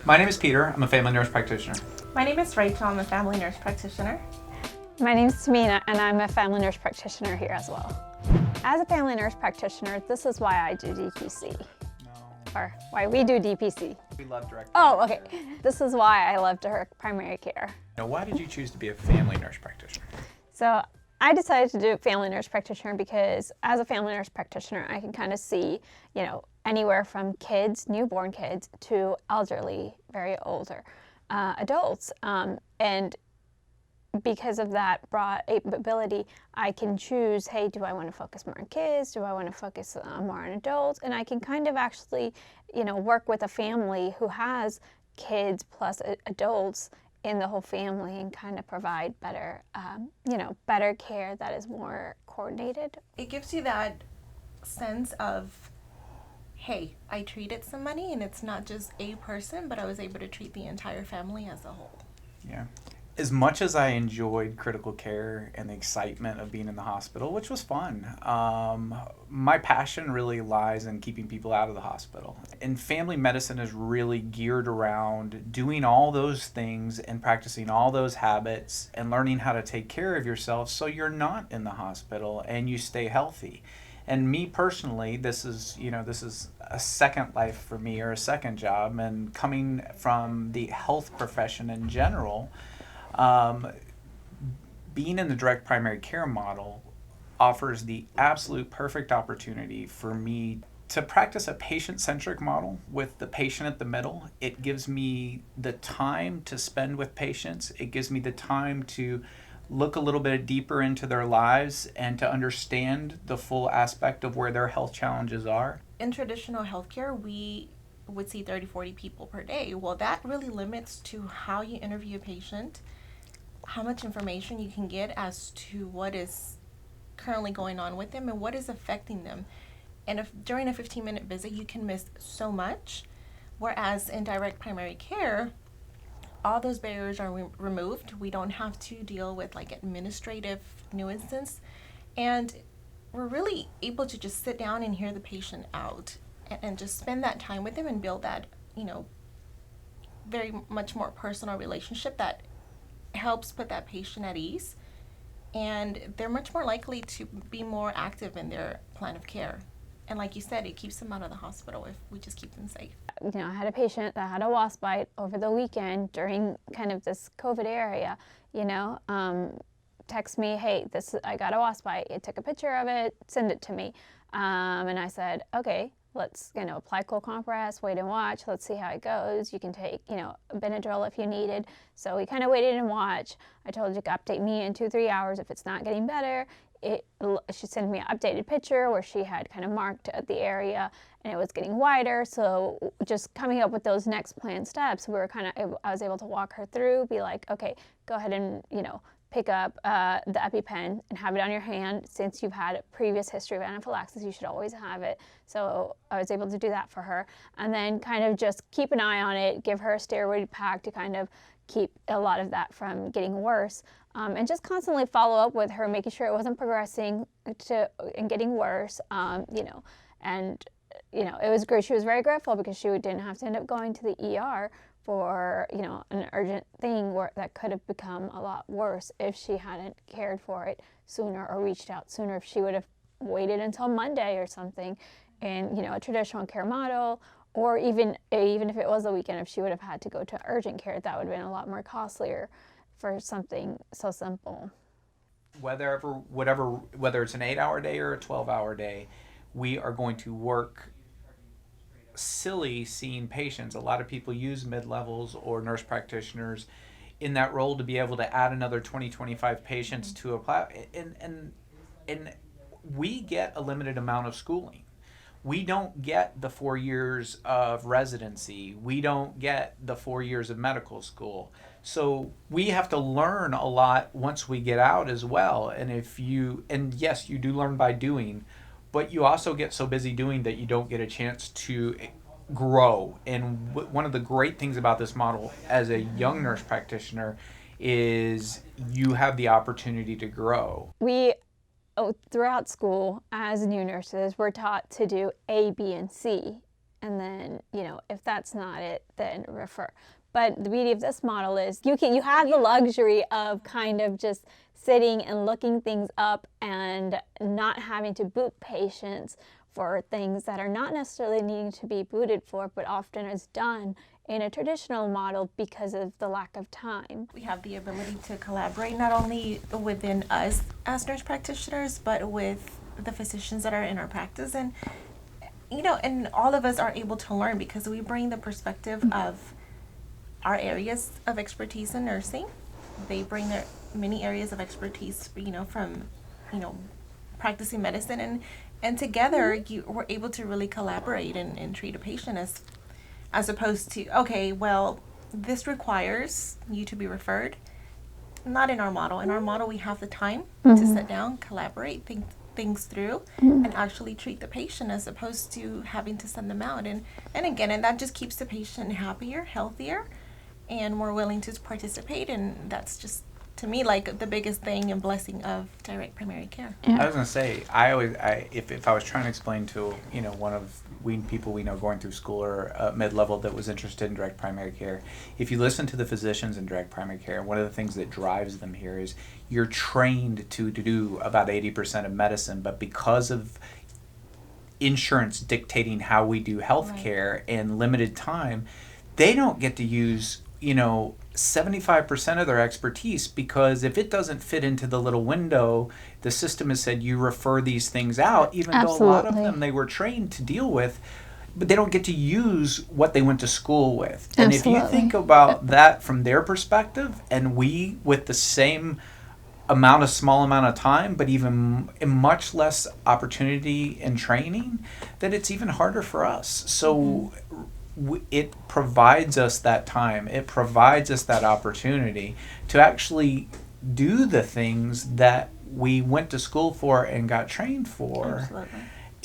My name is Peter. I'm a family nurse practitioner. My name is Rachel. I'm a family nurse practitioner. My name is Tehemeena, and I'm a family nurse practitioner here as well. As a family nurse practitioner, this is why I do DPC. Or why we do DPC. We love direct Oh, primary okay. care. This is why I love direct primary care. Now, why did you choose to be a family nurse practitioner? So I decided to do family nurse practitioner because as a family nurse practitioner, I can kind of see, anywhere from kids, newborn kids, to elderly, very older adults. And because of that broad ability, I can choose, hey, do I want to focus more on kids? Do I want to focus more on adults? And I can kind of actually, work with a family who has kids plus adults in the whole family and kind of provide better, better care that is more coordinated. It gives you that sense of, hey, I treated somebody and it's not just a person, but I was able to treat the entire family as a whole. Yeah. As much as I enjoyed critical care and the excitement of being in the hospital, which was fun, my passion really lies in keeping people out of the hospital. And family medicine is really geared around doing all those things and practicing all those habits and learning how to take care of yourself so you're not in the hospital and you stay healthy. And me personally, this is a second life for me, or a second job, and coming from the health profession in general, being in the direct primary care model offers the absolute perfect opportunity for me to practice a patient-centric model with the patient at the middle. It gives me the time to spend with patients. It gives me the time to look a little bit deeper into their lives and to understand the full aspect of where their health challenges are. In traditional healthcare, we would see 30, 40 people per day. Well, that really limits to how you interview a patient, how much information you can get as to what is currently going on with them and what is affecting them. And if during a 15-minute visit, you can miss so much, whereas in direct primary care, all those barriers are removed. We don't have to deal with administrative nuisance, and we're really able to just sit down and hear the patient out and just spend that time with them and build that, very much more personal relationship that helps put that patient at ease, and they're much more likely to be more active in their plan of care. And like you said, it keeps them out of the hospital if we just keep them safe. I had a patient that had a wasp bite over the weekend during kind of this COVID area, text me, hey, I got a wasp bite. It took a picture of it, send it to me. And I said, okay, let's, apply cold compress, wait and watch. Let's see how it goes. You can take, Benadryl if you needed. So we kind of waited and watched. I told you to update me in 2-3 hours. If it's not getting better, she sent me an updated picture where she had kind of marked the area and it was getting wider. So just coming up with those next planned steps, I was able to walk her through, be like, okay, go ahead and, pick up the EpiPen and have it on your hand. Since you've had a previous history of anaphylaxis, you should always have it. So I was able to do that for her. And then kind of just keep an eye on it, give her a steroid pack to kind of keep a lot of that from getting worse. And just constantly follow up with her, making sure it wasn't progressing and getting worse, and it was great. She was very grateful because she didn't have to end up going to the ER for, an urgent thing that could have become a lot worse if she hadn't cared for it sooner or reached out sooner. If she would have waited until Monday or something in, a traditional care model, or even if it was the weekend, if she would have had to go to urgent care, that would have been a lot more costlier for something so simple. Whether it's an 8-hour day or a 12-hour day, we are going to work silly seeing patients. A lot of people use mid-levels or nurse practitioners in that role to be able to add another 20-25 patients to a platform. And we get a limited amount of schooling. We don't get the 4 years of residency. We don't get the 4 years of medical school. So we have to learn a lot once we get out as well. And yes, you do learn by doing, but you also get so busy doing that you don't get a chance to grow. And one of the great things about this model as a young nurse practitioner is you have the opportunity to grow. Throughout school, as new nurses, we're taught to do A, B, and C and then, if that's not it, then refer. But the beauty of this model is you have the luxury of kind of just sitting and looking things up and not having to boot patients for things that are not necessarily needing to be booted for, but often is done in a traditional model because of the lack of time. We have the ability to collaborate not only within us as nurse practitioners, but with the physicians that are in our practice. And, and all of us are able to learn because we bring the perspective of our areas of expertise in nursing. They bring their many areas of expertise, from, practicing medicine. And together we're able to really collaborate and treat a patient as opposed to, okay, well, this requires you to be referred. Not in our model. In our model, we have the time to sit down, collaborate, think things through, and actually treat the patient as opposed to having to send them out. And that just keeps the patient happier, healthier, and more willing to participate. And that's just, to me, like the biggest thing and blessing of direct primary care. I was gonna say, if I was trying to explain to one of people we know going through school or mid-level that was interested in direct primary care, if you listen to the physicians in direct primary care, one of the things that drives them here is you're trained to do about 80% of medicine, but because of insurance dictating how we do healthcare and limited time, they don't get to use 75% of their expertise, because if it doesn't fit into the little window, the system has said you refer these things out, even though a lot of them they were trained to deal with, but they don't get to use what they went to school with. And if you think about that from their perspective, and we with the same small amount of time, but even much less opportunity and training, that it's even harder for us. So it provides us that time. It provides us that opportunity to actually do the things that we went to school for and got trained for. Absolutely.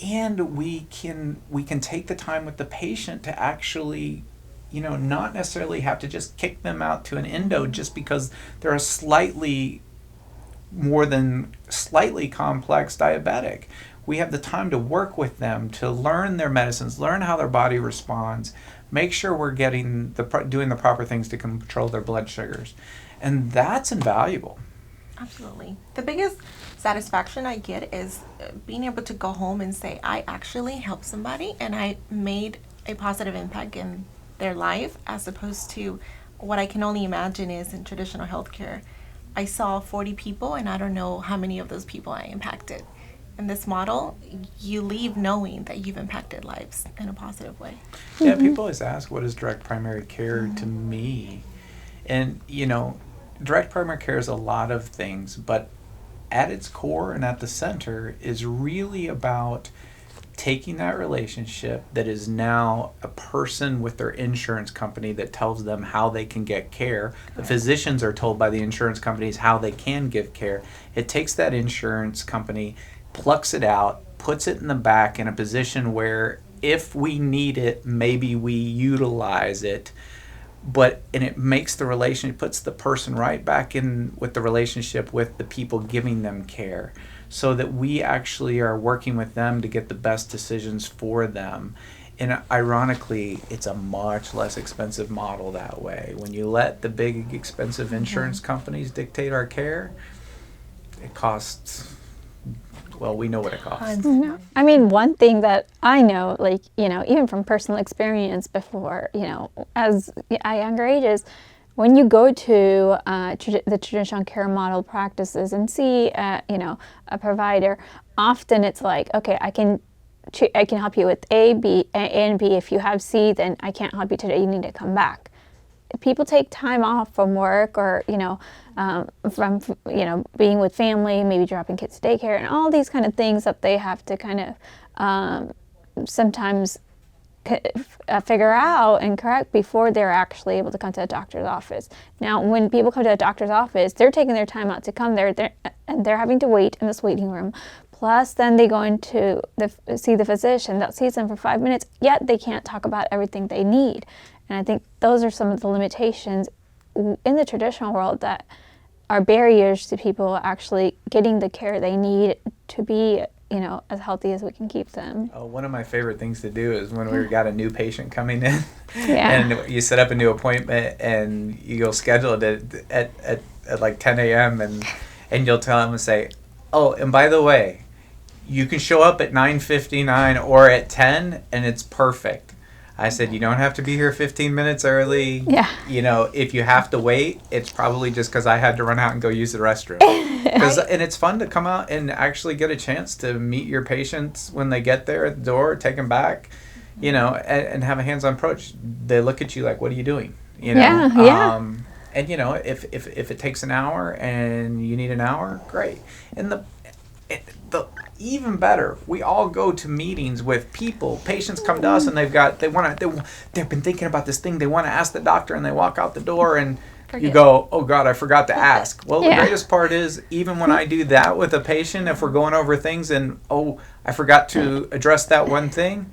And we can take the time with the patient to actually, not necessarily have to just kick them out to an endo just because they're a slightly complex diabetic. We have the time to work with them, to learn their medicines, learn how their body responds, make sure we're doing the proper things to control their blood sugars. And that's invaluable. Absolutely. The biggest satisfaction I get is being able to go home and say, I actually helped somebody and I made a positive impact in their life, as opposed to what I can only imagine is in traditional healthcare. I saw 40 people and I don't know how many of those people I impacted. In this model, you leave knowing that you've impacted lives in a positive way. Yeah, people always ask, what is direct primary care to me? And, direct primary care is a lot of things, but at its core and at the center is really about taking that relationship that is now a person with their insurance company that tells them how they can get care. The physicians are told by the insurance companies how they can give care. It takes that insurance company, plucks it out, puts it in the back in a position where if we need it, maybe we utilize it. And it makes the relationship, puts the person right back in with the relationship with the people giving them care, so that we actually are working with them to get the best decisions for them. And ironically, it's a much less expensive model that way. When you let the big expensive insurance companies dictate our care, it costs, well, we know what it costs. I mean, one thing that I know, even from personal experience before, as at younger ages, when you go to the traditional care model practices and see, a provider, often it's like, okay, I can help you with A, and B. If you have C, then I can't help you today. You need to come back. People take time off from work or, from being with family, maybe dropping kids to daycare and all these kind of things that they have to kind of sometimes figure out and correct before they're actually able to come to a doctor's office. Now, when people come to a doctor's office, they're taking their time out to come there, and they're having to wait in this waiting room. Plus, then they go into see the physician that sees them for 5 minutes, yet they can't talk about everything they need. And I think those are some of the limitations in the traditional world that are barriers to people actually getting the care they need to be, as healthy as we can keep them. One of my favorite things to do is when we've got a new patient coming in, Yeah. and you set up a new appointment and you go schedule it at like 10 a.m. and you'll tell them and say, oh, and by the way, you can show up at 9:59 or at 10 and it's perfect. I said, you don't have to be here 15 minutes early. Yeah. If you have to wait, it's probably just because I had to run out and go use the restroom. And it's fun to come out and actually get a chance to meet your patients when they get there at the door, take them back, and have a hands-on approach. They look at you like, what are you doing? Yeah, yeah. And if it takes an hour and you need an hour, great. And the even better, we all go to meetings with people. Patients come to us and they've been thinking about this thing they want to ask the doctor, and they walk out the door and you go, oh God, I forgot to ask. Well, the greatest part is, even when I do that with a patient, if we're going over things and I forgot to address that one thing,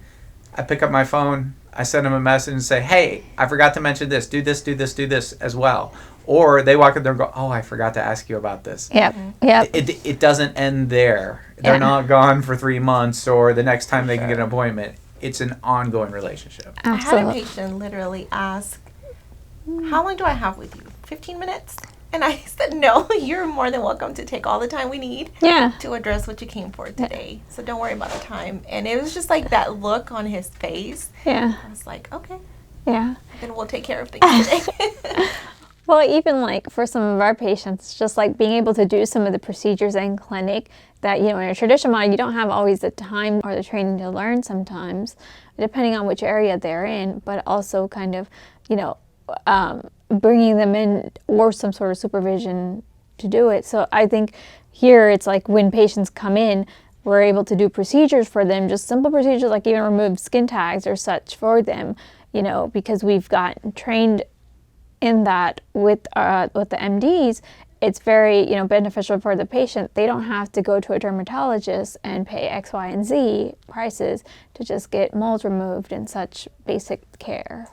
I pick up my phone, I send them a message and say, hey, I forgot to mention this, do this, do this, do this as well. Or they walk in there and go, oh, I forgot to ask you about this. Yep. Yep. It doesn't end there. They're not gone for 3 months or the next time they can get an appointment. It's an ongoing relationship. Absolutely. I had a patient literally ask, how long do I have with you? 15 minutes? And I said, no, you're more than welcome to take all the time we need to address what you came for today. So don't worry about the time. And it was just like that look on his face. Yeah. I was like, okay. Yeah. Then we'll take care of things today. Well, even like for some of our patients, just like being able to do some of the procedures in clinic that, in a traditional model, you don't have always the time or the training to learn sometimes, depending on which area they're in, but also kind of, bringing them in or some sort of supervision to do it. So I think here it's like when patients come in, we're able to do procedures for them, just simple procedures like even remove skin tags or such for them, because we've gotten trained in that with the MDs. It's very beneficial for the patient. They don't have to go to a dermatologist and pay X, Y, and Z prices to just get moles removed and such basic care.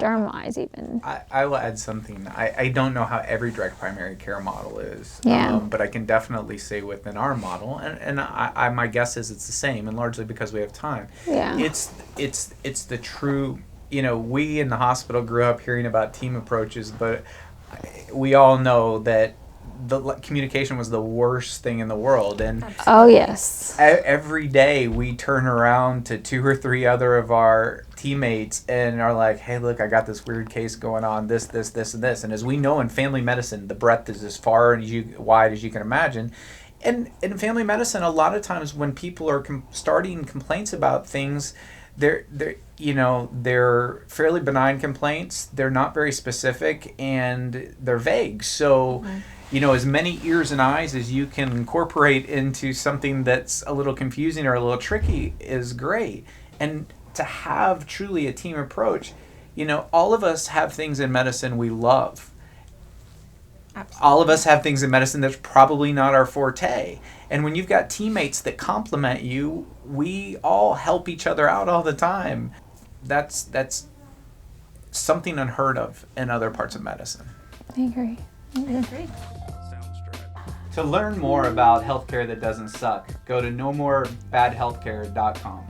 Derm eyes even. I will add something. I don't know how every direct primary care model is, Yeah. But I can definitely say within our model, and my guess is it's the same, and largely because we have time. Yeah. It's the true. We in the hospital grew up hearing about team approaches, but we all know that the communication was the worst thing in the world. And oh yes, every day we turn around to 2 or 3 other of our teammates and are like, hey, look, I got this weird case going on, this, and this. And as we know in family medicine, the breadth is as far and wide as you can imagine. And in family medicine, a lot of times when people are starting complaints about things, they're fairly benign complaints. They're not very specific and they're vague. So, as many ears and eyes as you can incorporate into something that's a little confusing or a little tricky is great. And to have truly a team approach, all of us have things in medicine we love. Absolutely. All of us have things in medicine that's probably not our forte. And when you've got teammates that complement you, we all help each other out all the time. That's something unheard of in other parts of medicine. I agree. To learn more about healthcare that doesn't suck, go to nomorebadhealthcare.com.